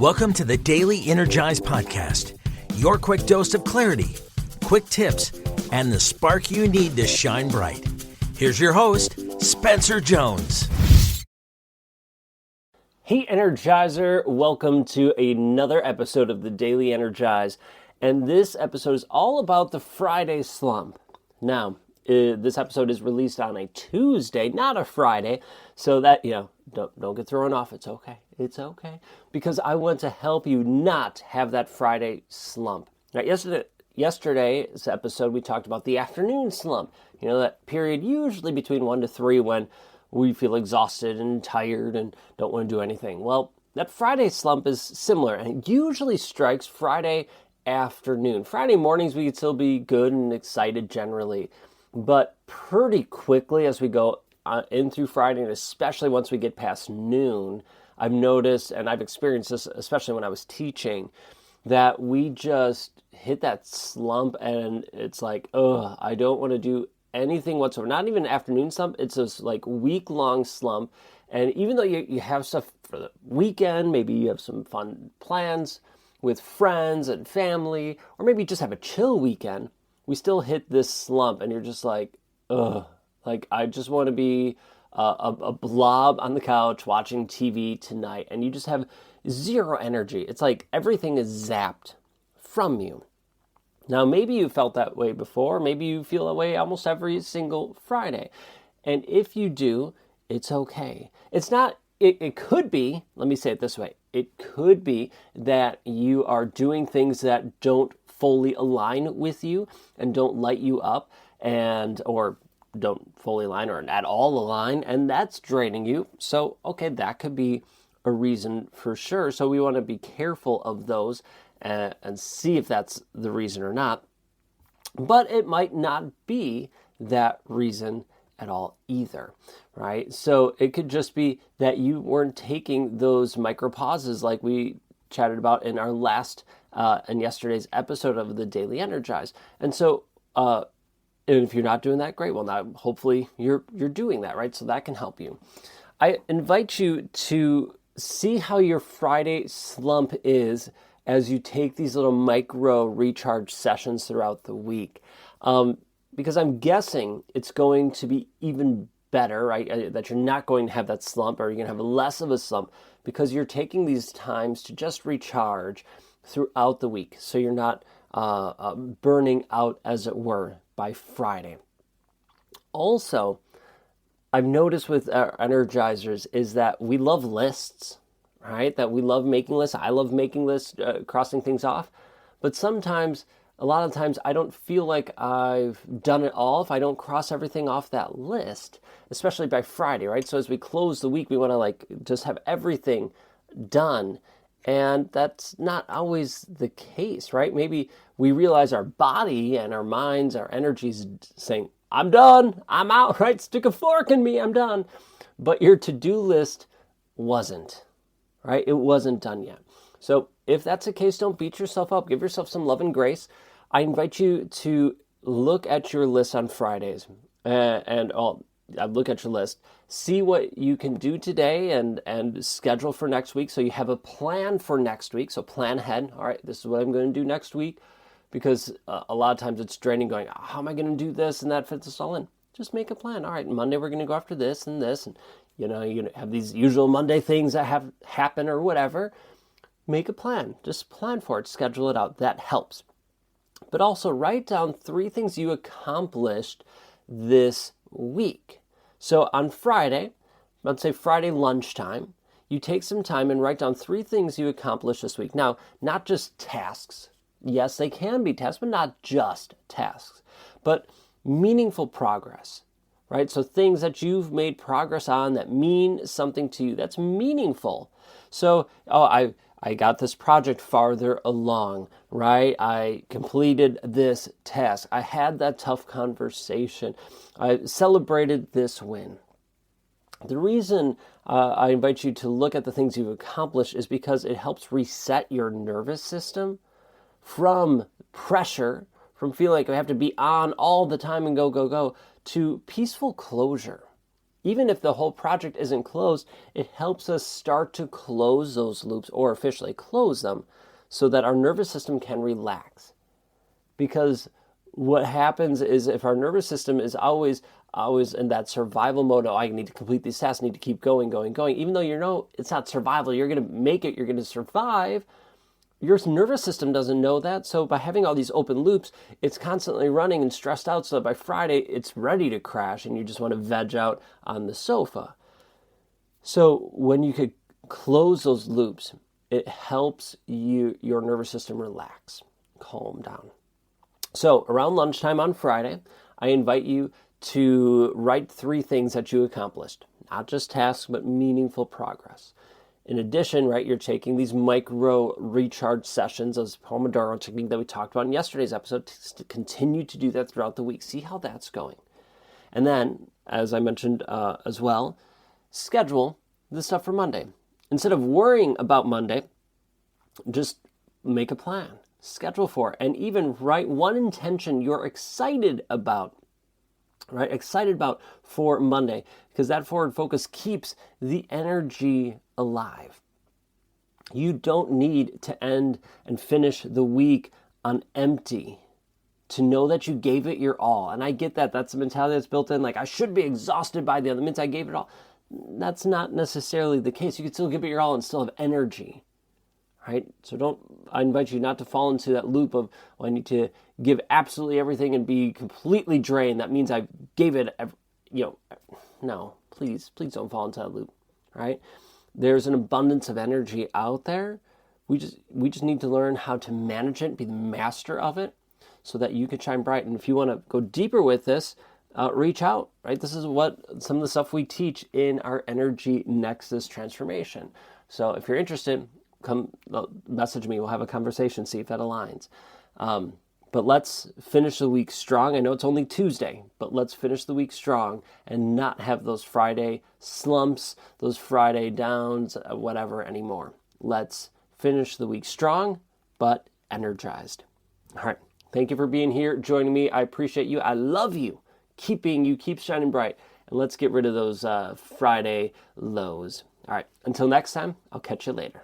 Welcome to the Daily Energize Podcast, your quick dose of clarity, quick tips, and the spark you need to shine bright. Here's your host, Spencer Jones. Hey Energizer, welcome to another episode of the Daily Energize. And this episode is all about the Friday slump. Now, this episode is released on a Tuesday, not a Friday, so that, don't get thrown off. It's okay. It's okay. Because I want to help you not have that Friday slump. Now, yesterday's episode, we talked about the afternoon slump. That period usually between 1 to 3 when we feel exhausted and tired and don't want to do anything. Well, that Friday slump is similar, and it usually strikes Friday afternoon. Friday mornings, we could still be good and excited generally. But pretty quickly as we go in through Friday, and especially once we get past noon, I've noticed, and I've experienced this, especially when I was teaching, that we just hit that slump and it's like, I don't want to do anything whatsoever. Not even an afternoon slump. It's this like week-long slump. And even though you have stuff for the weekend, maybe you have some fun plans with friends and family, or maybe you just have a chill weekend, we still hit this slump and you're just like, like I just want to be a blob on the couch watching TV tonight, and you just have zero energy. It's like everything is zapped from you. Now, maybe you felt that way before. Maybe you feel that way almost every single Friday. And if you do, it's okay. It's not, it could be, let me say it this way. It could be that you are doing things that don't fully align with you and don't light you up or don't fully align or at all align, and that's draining you. So, okay, that could be a reason for sure. So we want to be careful of those and see if that's the reason or not. But it might not be that reason at all either, right? So it could just be that you weren't taking those micro pauses like we chatted about in our last and yesterday's episode of the Daily Energize. And so and if you're not doing that, great. Well, now hopefully you're doing that, right? So that can help you. I invite you to see how your Friday slump is as you take these little micro recharge sessions throughout the week. Because I'm guessing it's going to be even better, right? That you're not going to have that slump, or you're going to have less of a slump because you're taking these times to just recharge throughout the week. So you're not burning out, as it were, by Friday. Also, I've noticed with our energizers is that we love lists, right? That we love making lists. I love making lists, crossing things off. But a lot of times, I don't feel like I've done it all if I don't cross everything off that list, especially by Friday, right? So as we close the week, we want to just have everything done. And that's not always the case, right? Maybe we realize our body and our minds, our energies saying, I'm done, I'm out, right? Stick a fork in me, I'm done. But your to-do list wasn't, right? It wasn't done yet. So if that's the case, don't beat yourself up. Give yourself some love and grace. I invite you to look at your list on Fridays look at your list, see what you can do today and schedule for next week. So you have a plan for next week. So plan ahead. All right, this is what I'm going to do next week, because a lot of times it's draining going, how am I going to do this? And that fits us all in. Just make a plan. All right, Monday we're going to go after this and this. And, you're going to have these usual Monday things that have happen or whatever. Make a plan. Just plan for it. Schedule it out. That helps. But also write down 3 things you accomplished this week. So on Friday, let's say Friday lunchtime, you take some time and write down 3 things you accomplished this week. Now, not just tasks. Yes, they can be tasks, but not just tasks. But meaningful progress, right? So things that you've made progress on that mean something to you. That's meaningful. So, I got this project farther along, right? I completed this task. I had that tough conversation. I celebrated this win. The reason I invite you to look at the things you've accomplished is because it helps reset your nervous system from pressure, from feeling like I have to be on all the time and go, to peaceful closure. even if the whole project isn't closed, it helps us start to close those loops or officially close them so that our nervous system can relax. Because what happens is if our nervous system is always in that survival mode, I need to complete these tasks, need to keep going, even though it's not survival, you're going to make it, you're going to survive, your nervous system doesn't know that. So by having all these open loops, it's constantly running and stressed out so that by Friday, it's ready to crash and you just want to veg out on the sofa. So when you could close those loops, it helps your nervous system relax, calm down. So around lunchtime on Friday, I invite you to write 3 things that you accomplished. Not just tasks, but meaningful progress. In addition, right, you're taking these micro recharge sessions, as Pomodoro technique that we talked about in yesterday's episode, to continue to do that throughout the week. See how that's going. And then, as I mentioned as well, schedule the stuff for Monday. Instead of worrying about Monday, just make a plan. Schedule for it. And even write one intention you're excited about. Right? Excited about for Monday, because that forward focus keeps the energy alive. You don't need to end and finish the week on empty to know that you gave it your all. And I get that. That's the mentality that's built in. Like, I should be exhausted by the other minute I gave it all. That's not necessarily the case. You can still give it your all and still have energy. Right? So I invite you not to fall into that loop of, I need to give absolutely everything and be completely drained. That means I gave it, no, please don't fall into that loop, right? There's an abundance of energy out there. We just need to learn how to manage it, be the master of it, so that you can shine bright. And if you want to go deeper with this, reach out, right? This is what some of the stuff we teach in our Energy Nexus transformation. So if you're interested, come message me. We'll have a conversation, see if that aligns. But let's finish the week strong. I know it's only Tuesday, but let's finish the week strong and not have those Friday slumps, those Friday downs, whatever anymore. Let's finish the week strong, but energized. All right. Thank you for being here, joining me. I appreciate you. I love you. Keep being you. Keep shining bright. And let's get rid of those Friday lows. All right. Until next time, I'll catch you later.